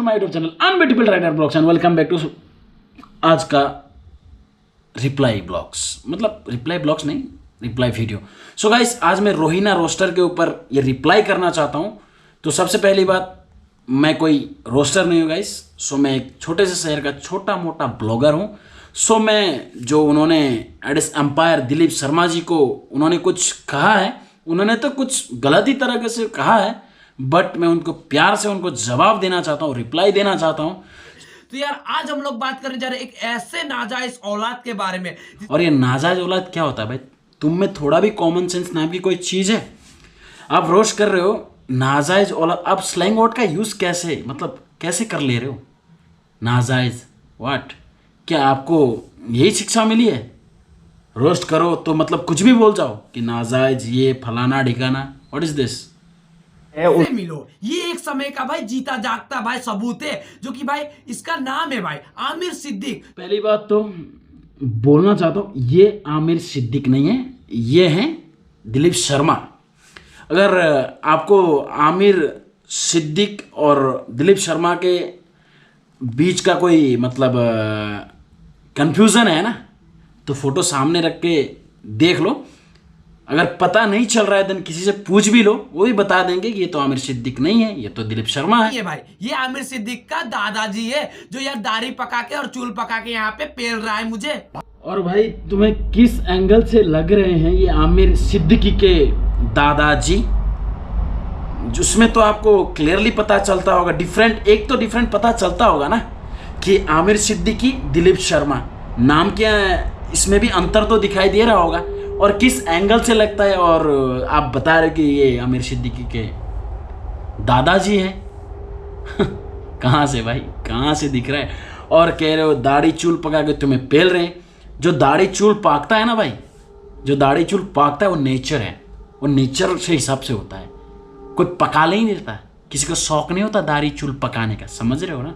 To my YouTube channel unbeatable rider blogs and welcome back to आज का reply blogs, मतलब reply blogs नहीं, reply video. So guys, आज मैं Rohina roster के ऊपर ये रिप्लाई करना चाहता हूँ। तो सबसे पहली बात, मैं कोई रोस्टर नहीं हूँ गाइस। सो मैं एक छोटे से शहर का छोटा मोटा ब्लॉगर हूँ। सो मैं जो उन्होंने एडिस एम्पायर दिलीप शर्मा जी को उन्होंने कुछ कहा है, उन्होंने तो कुछ गलत ही तरह से कहा है, बट मैं उनको प्यार से उनको जवाब देना चाहता हूँ, रिप्लाई देना चाहता हूँ। तो यार आज हम लोग बात करने जा रहे हैं एक ऐसे नाजायज औलाद के बारे में। और ये नाजायज औलाद क्या होता है भाई? तुम में थोड़ा भी कॉमन सेंस नाम की कोई चीज़ है? आप रोस्ट कर रहे हो नाजायज औलाद, आप स्लैंग वर्ड का यूज़ कैसे, मतलब कैसे कर ले रहे हो? नाजायज व्हाट? क्या आपको यही शिक्षा मिली है? रोस्ट करो तो मतलब कुछ भी बोल जाओ कि नाजायज ये फलाना ढिकाना, व्हाट इज दिस? मिलो, ये एक समय का भाई जीता जागता भाई सबूत है, जो कि भाई इसका नाम है भाई आमिर सिद्दीक। पहली बात तो बोलना चाहता हूँ, ये आमिर सिद्दीक नहीं है, ये है दिलीप शर्मा। अगर आपको आमिर सिद्दीक और दिलीप शर्मा के बीच का कोई मतलब कंफ्यूजन है ना, तो फोटो सामने रख के देख लो। अगर पता नहीं चल रहा है देन किसी से पूछ भी लो, वो भी बता देंगे कि ये तो आमिर सिद्दीक नहीं है, ये तो दिलीप शर्मा है। ये भाई ये आमिर सिद्दीक का दादाजी है, जो यार दाढ़ी पका के और चूल पका के यहाँ पे पेल रहा है मुझे। और भाई तुम्हें किस एंगल से लग रहे हैं ये आमिर सिद्दीकी के दादाजी? जिसमें तो आपको क्लियरली पता चलता होगा, डिफरेंट एक तो डिफरेंट पता चलता होगा ना कि आमिर सिद्दीकी दिलीप शर्मा नाम क्या है, इसमें भी अंतर तो दिखाई दे रहा होगा। और किस एंगल से लगता है, और आप बता रहे कि ये आमिर सिद्दीकी के दादाजी हैं। कहाँ से भाई, कहाँ से दिख रहा है? और कह रहे हो दाढ़ी चूल पका के तुम्हें पेल रहे हैं। जो दाढ़ी चूल पाकता है ना भाई, जो दाढ़ी चूल पाकता है वो नेचर है, वो नेचर से हिसाब से होता है। कोई पका ले ही नहीं देता, किसी को शौक नहीं होता दाढ़ी चूल पकाने का, समझ रहे हो ना?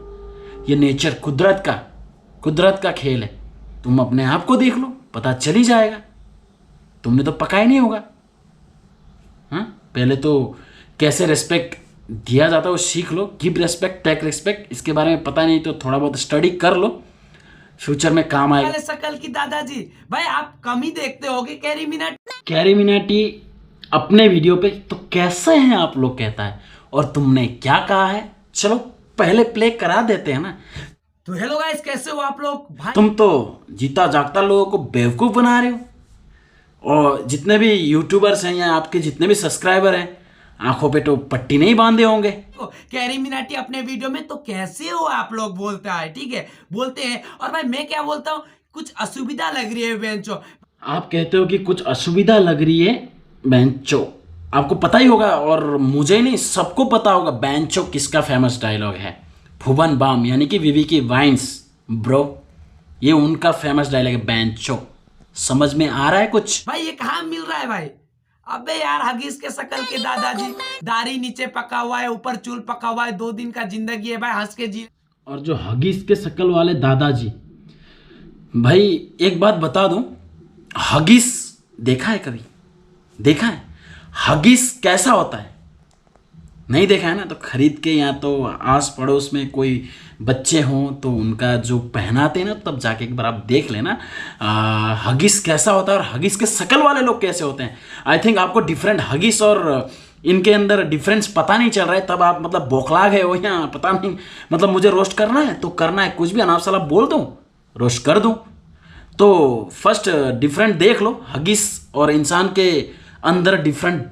ये नेचर कुदरत का खेल है। तुम अपने आप को देख लो, पता चल ही जाएगा। तुमने तो पकाया नहीं होगा। हाँ, पहले तो कैसे रिस्पेक्ट दिया जाता है वो सीख लो। गिव रिस्पेक्ट, टेक रिस्पेक्ट, इसके बारे में पता नहीं तो थोड़ा बहुत स्टडी कर लो, फ्यूचर में काम आएगा। अरे शकल की दादाजी भाई, आप कम ही देखते होगे कैरी मिनाटी अपने वीडियो पे तो कैसे हैं आप लोग कहता है, और तुमने क्या कहा है? चलो पहले प्ले करा देते हैं ना। तो हेलो गाइस, कैसे हो आप लोग भाई? तुम तो जीता जागता लोगों को बेवकूफ़ बना रहे हो। और जितने भी यूट्यूबर्स हैं या आपके जितने भी सब्सक्राइबर हैं, आंखों पे तो पट्टी नहीं बांधे होंगे। कैरी मिनाटी अपने वीडियो में तो कैसे हो आप लोग बोलता है, ठीक है, बोलते हैं। और भाई मैं क्या बोलता हूँ, कुछ असुविधा लग रही है बेंचो। आप कहते हो कि कुछ असुविधा लग रही है बेंचो। आपको पता ही होगा, और मुझे नहीं सबको पता होगा बेंचो किसका फेमस डायलॉग है। भुवन बाम यानी कि विवी की वाइन्स ब्रो, ये उनका फेमस डायलॉग है बेंचो। समझ में आ रहा है कुछ? भाई ये कहाँ मिल रहा है भाई? अबे यार, हगीज के शकल के दादाजी, दाढ़ी नीचे पका हुआ है, ऊपर चूल पका हुआ है, 2 दिन का जिंदगी है भाई, हंस के जी। और जो हगीज के शकल वाले दादाजी, भाई एक बात बता दूं, हगीज देखा है कभी? देखा है हगीज कैसा होता है? नहीं देखा है ना? तो खरीद के, या तो आस पड़ोस में कोई बच्चे हों तो उनका जो पहनाते हैं ना, तब जाके एक बार आप देख लेना हगीस कैसा होता है और हगीस के शकल वाले लोग कैसे होते हैं। आई थिंक आपको डिफरेंट हगीस और इनके अंदर डिफरेंस पता नहीं चल रहा है, तब आप मतलब बौखला गए हो या पता नहीं। मतलब मुझे रोस्ट करना है तो करना है, कुछ भी अनाप शनाप बोल दूँ, रोस्ट कर दूँ। तो फर्स्ट डिफरेंट देख लो, हगीस और इंसान के अंदर डिफरेंट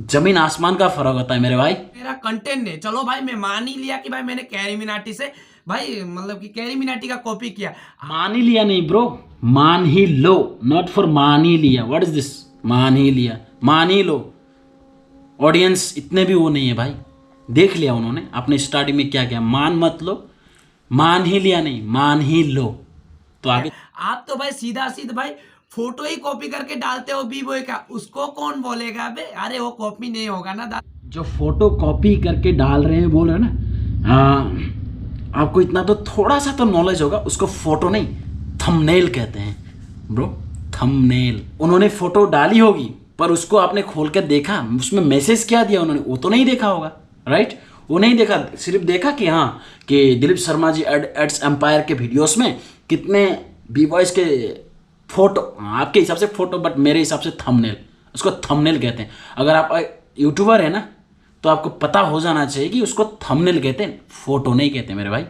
जमीन आसमान का फर्क होता है मेरे भाई। मेरा कंटेंट नहीं, चलो भाई मैं मान ही लिया कि भाई मैंने कैरी मिनाटी से भाई मतलब कि कैरी मिनाटी का कॉपी किया। मान ही लिया नहीं ब्रो, मान ही लो, नॉट फॉर मान ही लिया। What is this? मान ही लिया, मान ही लो। ऑडियंस इतने भी वो नहीं है भाई, देख लिया उन्होंने। आपने स्टार्टिंग में क्या किया? मान मत लो, मान ही लिया नहीं, मान ही लो। तो आगे आप तो भाई सीधा भाई फोटो ही कॉपी करके डालते हो बी बॉय का, उसको कौन बोलेगा बे? अरे वो कॉपी नहीं होगा ना जो फोटो कॉपी करके डाल रहे हैं बोल रहे हैं ना, आपको इतना तो थोड़ा सा तो नॉलेज होगा, उसको फोटो नहीं थंबनेल कहते हैं ब्रो, थंबनेल। उन्होंने फोटो डाली होगी पर उसको आपने खोल कर देखा, उसमें मैसेज क्या दिया उन्होंने, वो तो नहीं देखा होगा, राइट? वो नहीं देखा, सिर्फ देखा कि हाँ कि दिलीप शर्मा जी एड्स एम्पायर के वीडियोस में कितने बी बॉयज़ के फोटो, आपके हिसाब से फोटो बट मेरे हिसाब से थंबनेल, उसको थंबनेल कहते हैं। अगर आप यूट्यूबर है ना तो आपको पता हो जाना चाहिए कि उसको थंबनेल कहते हैं, फोटो नहीं कहते मेरे भाई,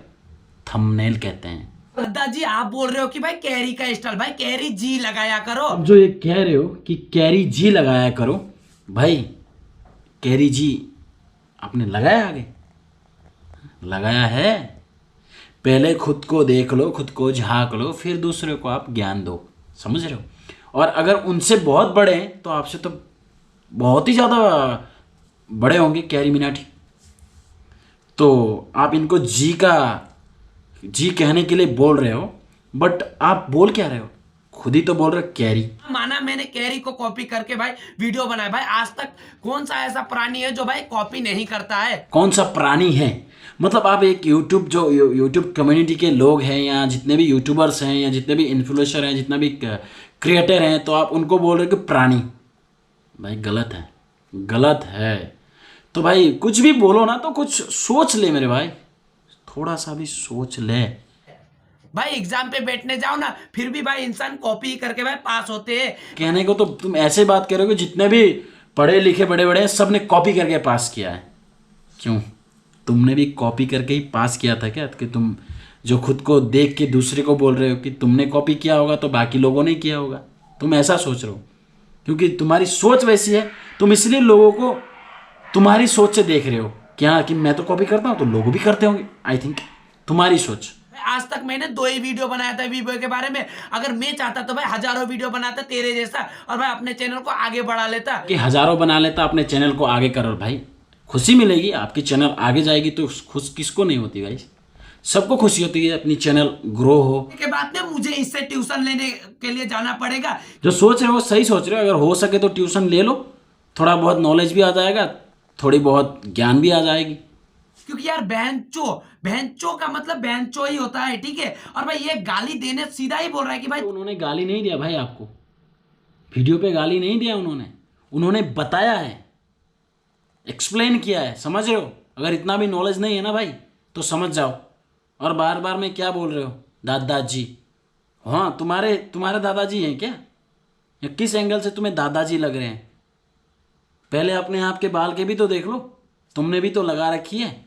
थंबनेल कहते हैं। दादाजी आप बोल रहे हो कि भाई कैरी का स्टाइल, भाई कैरी जी लगाया करो। अब जो ये कह रहे हो कि कैरी जी लगाया करो, भाई कैरी जी आपने लगाया आगे, लगाया है? पहले खुद को देख लो, खुद को झांक लो, फिर दूसरे को आप ज्ञान दो, समझ रहे हो? और अगर उनसे बहुत बड़े हैं तो आपसे तो बहुत ही ज़्यादा बड़े होंगे कैरी मिनाटी, तो आप इनको जी कहने के लिए बोल रहे हो, बट आप बोल क्या रहे हो? खुद ही तो बोल रहे हो कैरी। माना मैंने कैरी को कॉपी करके भाई वीडियो बनाया, भाई आज तक कौन सा ऐसा प्राणी है जो भाई कॉपी नहीं करता है? कौन सा प्राणी है? मतलब आप एक यूट्यूब कम्युनिटी के लोग हैं या जितने भी यूट्यूबर्स हैं या जितने भी इन्फ्लुएंसर हैं, जितना भी क्रिएटर हैं, तो आप उनको बोल रहे हो कि प्राणी। भाई गलत है, गलत है। तो भाई कुछ भी बोलो ना तो कुछ सोच ले मेरे भाई, थोड़ा सा भी सोच ले। भाई एग्जाम पे बैठने जाओ ना, फिर भी भाई इंसान कॉपी करके भाई पास होते हैं। कहने को तो तुम ऐसे बात कर रहे हो कि जितने भी पढ़े लिखे बड़े बड़े हैं सब ने कॉपी करके पास किया है। क्यों, तुमने भी कॉपी करके ही पास किया था क्या? कि तुम जो खुद को देख के दूसरे को बोल रहे हो कि तुमने कॉपी किया होगा तो बाकी लोगों ने किया होगा, तुम ऐसा सोच रहे हो क्योंकि तुम्हारी सोच वैसी है, तुम इसलिए लोगों को तुम्हारी सोच से देख रहे हो क्या कि मैं तो कॉपी करता हूँ तो लोग भी करते होंगे। आई थिंक तुम्हारी सोच। आज तक मैंने 2 ही वीडियो बनाया था वीवो के बारे में, अगर मैं चाहता तो भाई हजारों वीडियो बनाता तेरे जैसा और भाई अपने चैनल को आगे बढ़ा लेता। कि हजारों बना लेता, अपने चैनल को आगे करो भाई, खुशी मिलेगी, आपकी चैनल आगे जाएगी तो खुश किसको नहीं होती भाई? सबको खुशी होती है अपनी चैनल ग्रो हो। के बाद में मुझे इससे ट्यूशन लेने के लिए जाना पड़ेगा। जो सोच रहे हो सही सोच रहे हो, अगर हो सके तो ट्यूशन ले लो, थोड़ा बहुत नॉलेज भी आ जाएगा, थोड़ी बहुत ज्ञान भी आ जाएगी। क्योंकि यार बहनचो का मतलब बहनचो ही होता है, ठीक है? और भाई ये गाली देने सीधा ही बोल रहा है कि भाई उन्होंने गाली नहीं दिया भाई, आपको वीडियो पे गाली नहीं दिया उन्होंने बताया है, एक्सप्लेन किया है, समझ रहे हो? अगर इतना भी नॉलेज नहीं है ना भाई तो समझ जाओ। और बार बार में क्या बोल रहे हो दादाजी? हाँ तुम्हारे दादाजी हैं क्या? या किस एंगल से तुम्हें दादाजी लग रहे हैं? पहले अपने आप के बाल के भी तो देख लो, तुमने भी तो लगा रखी है।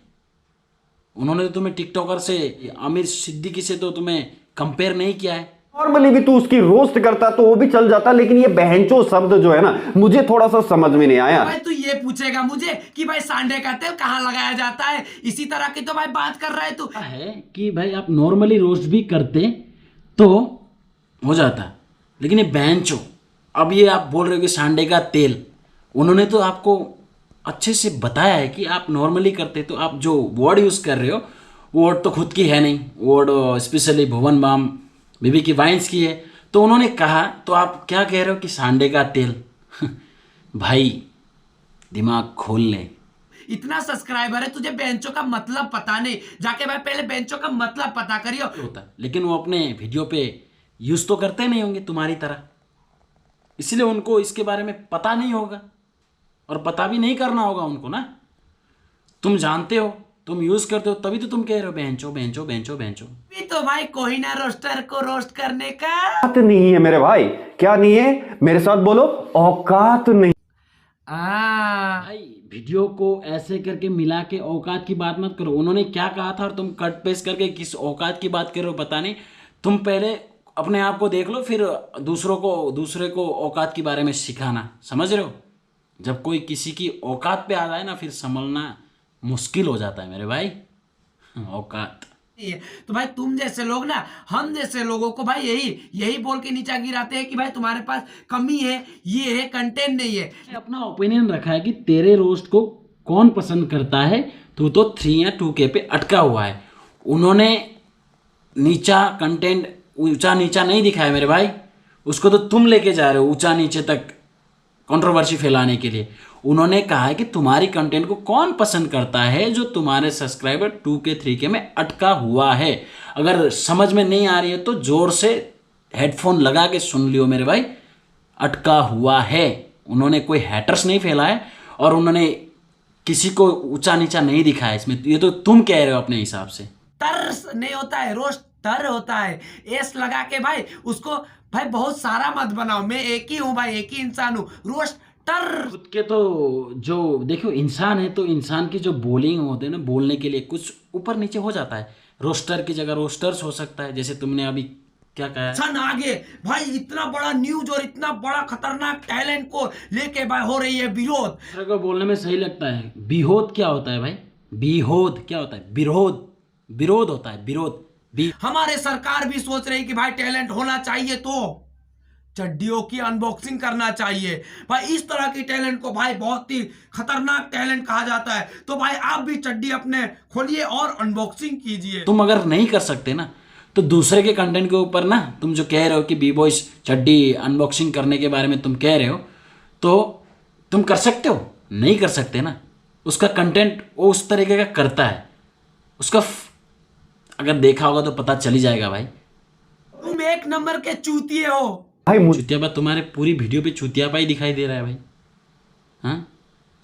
उन्होंने तो तुम्हें टिकटॉकर से, आमिर सिद्दीकी से तो तुम्हें कंपेयर नहीं किया है। नॉर्मली भी तू उसकी रोस्ट करता तो वो भी चल जाता, लेकिन ये बहनचो शब्द जो है ना मुझे थोड़ा सा समझ में नहीं आया। भाई तू ये पूछेगा मुझे कि भाई सांडे का तेल कहाँ लगाया जाता है? इसी तरह की तो भाई बात कर रहा है तू। है कि भाई आप नॉर्मली रोस्ट भी करते तो हो जाता, लेकिन ये बहनचो, अब ये आप बोल रहे हो कि सांडे का तेल, उन्होंने तो आपको अच्छे से बताया है कि आप नॉर्मली करते, तो आप जो वर्ड यूज़ कर रहे हो वो वर्ड तो खुद की है नहीं, वर्ड स्पेशली भुवन बाम बीबी की वाइन्स की है, तो उन्होंने कहा तो आप क्या कह रहे हो कि सांडे का तेल। भाई दिमाग खोल ले। इतना सब्सक्राइबर है, तुझे बेंचो का मतलब पता नहीं, जाके भाई पहले बेंचो का मतलब पता करियो। होता लेकिन वो अपने वीडियो पे यूज़ तो करते नहीं होंगे तुम्हारी तरह, इसलिए उनको इसके बारे में पता नहीं होगा और पता भी नहीं करना होगा उनको ना। तुम जानते हो, तुम यूज़ करते हो, तभी तो तुम कह रहे हो बेंचो बेंचो बेंचो बेंचो। भी तो भाई कोई ना रोस्टर को रोस्ट करने का औकात नहीं है मेरे भाई। क्या नहीं है? मेरे साथ बोलो, औकात नहीं। भाई वीडियो को ऐसे करके मिला के औकात की बात मत करो। उन्होंने क्या कहा था और तुम कट पेस्ट करके किस औकात की बात कर रहे हो पता नहीं। तुम पहले अपने आप को देख लो, फिर दूसरे को औकात के बारे में सिखाना, समझ रहे हो? जब कोई किसी की औकात पे आ जाए ना फिर संभलना मुश्किल हो जाता है मेरे भाई। औकात तो भाई तुम जैसे लोग ना, हम जैसे लोगों को भाई यही बोल के नीचा गिराते हैं कि भाई तुम्हारे पास कमी है, ये है, कंटेंट नहीं है। अपना ओपिनियन रखा है कि तेरे रोस्ट को कौन पसंद करता है, तो 3 या 2K पे अटका हुआ है। उन्होंने नीचा कंटेंट ऊंचा नीचा नहीं दिखाया मेरे भाई, उसको तो तुम लेके जा रहे हो ऊंचा नीचे तक कंट्रोवर्सी फैलाने के लिए। उन्होंने कहा है कि तुम्हारी कंटेंट को कौन पसंद करता है, जो तुम्हारे सब्सक्राइबर 2K 3K में अटका हुआ है। अगर समझ में नहीं आ रही है तो जोर से हेडफोन लगा के सुन लियो मेरे भाई, अटका हुआ है। उन्होंने कोई हैटर्स नहीं फैलाए और उन्होंने किसी को ऊंचा नीचा नहीं दिखाया इसमें, ये तो तुम कह रहे हो अपने हिसाब से। टर नहीं होता है, रोस्टर होता है। एस लगा के भाई उसको भाई बहुत सारा मत बनाओ, मैं एक ही हूँ भाई, एक ही इंसान हूँ। रोस्टर खुद के तो जो देखो इंसान है तो इंसान की जो बोलिंग होते हैं ना, बोलने के लिए कुछ ऊपर नीचे हो जाता है। रोस्टर की जगह रोस्टर्स हो सकता है, जैसे तुमने अभी क्या कहा है। सन आगे भाई, इतना बड़ा न्यूज और इतना बड़ा खतरनाक टैलेंट को लेके भाई हो रही है विरोध। दूसरे को बोलने में सही लगता है। बिहोद क्या होता है भाई? बिहोद क्या होता है? विरोध, विरोध होता है, विरोध। हमारे सरकार भी सोच रही कि भाई टैलेंट होना चाहिए तो चड्डियों की अनबॉक्सिंग करना चाहिए भाई। इस तरह की टैलेंट को भाई बहुत ही खतरनाक टैलेंट कहा जाता है। तो भाई आप भी चड्डी अपने खोलिए और अनबॉक्सिंग कीजिए। तुम अगर नहीं कर सकते ना तो दूसरे के कंटेंट के ऊपर ना, तुम जो कह रहे हो कि बी बॉयज चड्डी अनबॉक्सिंग करने के बारे में तुम कह रहे हो, तो तुम कर सकते हो? नहीं कर सकते ना। उसका कंटेंट वो उस तरीके का करता है, उसका अगर देखा होगा तो पता चल ही जाएगा भाई। तुम एक नंबर के चूतिए हो भाई। चुतियापा तुम्हारे पूरी वीडियो पे चुतियापा ही दिखाई दे रहा है भाई। हाँ,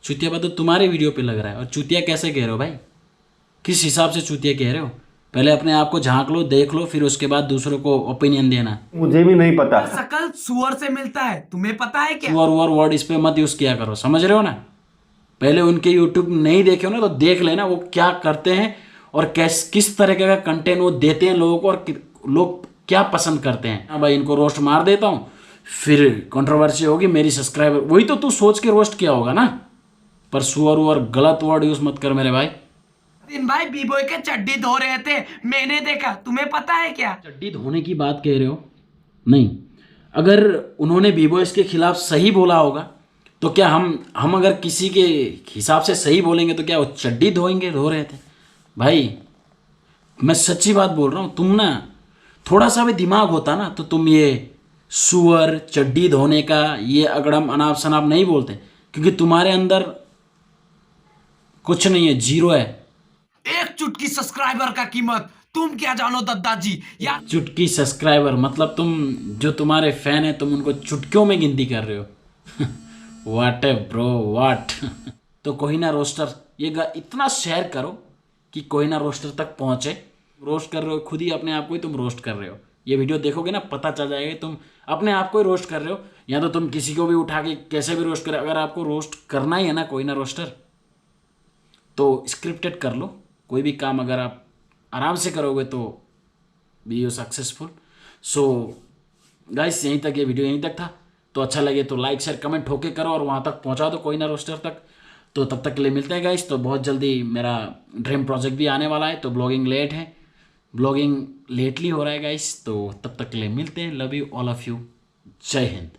चुतियापा तो तुम्हारे वीडियो पे लग रहा है। और चुतिया कैसे कह रहे हो भाई? किस हिसाब से चुतिया कह रहे हो? पहले अपने आप को झांक लो, देख लो, फिर उसके बाद दूसरों को ओपिनियन देना। मुझे भी नहीं पता। शकल सुअर से मिलता है, तुम्हें पता है क्या? सुअर वुअर वर्ड इस पे मत यूज किया करो, समझ रहे हो ना? पहले उनके यूट्यूब नहीं देखे हो ना तो देख लेना वो क्या करते हैं और किस तरीके का कंटेंट वो देते हैं लोगों को, और लोग क्या पसंद करते हैं। हाँ भाई, इनको रोस्ट मार देता हूँ, फिर कंट्रोवर्सी होगी, मेरी सब्सक्राइबर। वही तो तू सोच के रोस्ट किया होगा ना। पर सुअर वुअर गलत वर्ड यूज मत कर मेरे भाई। दिन भाई बी-बॉय के चड्डी धो रहे थे, मैंने देखा, तुम्हें पता है क्या? चड्डी धोने की बात कह रहे हो? नहीं, अगर उन्होंने बी बॉयज के खिलाफ सही बोला होगा तो क्या हम अगर किसी के हिसाब से सही बोलेंगे तो क्या वो चड्डी धोएंगे? धो रहे थे भाई। मैं सच्ची बात बोल रहा हूँ। तुम ना थोड़ा सा भी दिमाग होता ना तो तुम ये सुअर चड्डी धोने का ये अगड़म अनाप शनाप नहीं बोलते, क्योंकि तुम्हारे अंदर कुछ नहीं है, जीरो है। एक चुटकी सब्सक्राइबर का कीमत तुम क्या जानो दादाजी यार। चुटकी सब्सक्राइबर मतलब तुम जो तुम्हारे फैन है तुम उनको चुटकियों में गिनती कर रहे हो। वाट है ब्रो, वाट। तो कोहिना रोस्टर ये इतना शेयर करो कि कोहिना रोस्टर तक पहुंचे। रोस्ट कर रहे हो खुद ही अपने आप को ही, तुम रोस्ट कर रहे हो। ये वीडियो देखोगे ना पता चल जाएगा तुम अपने आप को ही रोस्ट कर रहे हो, या तो तुम किसी को भी उठा के कैसे भी रोस्ट कर। अगर आपको रोस्ट करना ही है ना कोहिना रोस्टर, तो स्क्रिप्टेड कर लो। कोई भी काम अगर आप आराम से करोगे तो be you successful. So guys, यहीं तक ये वीडियो यहीं तक था। तो अच्छा लगे तो लाइक शेयर कमेंट होके करो और वहाँ तक पहुँचा दो कोहिना रोस्टर तक। तो तब तक के लिए मिलते हैं गाइस। तो बहुत जल्दी मेरा ड्रीम प्रोजेक्ट भी आने वाला है। तो ब्लॉगिंग लेट है, ब्लॉगिंग लेटली हो रहा है गाइस। तो तब तक के लिए मिलते हैं। Love you all of you. जय हिंद।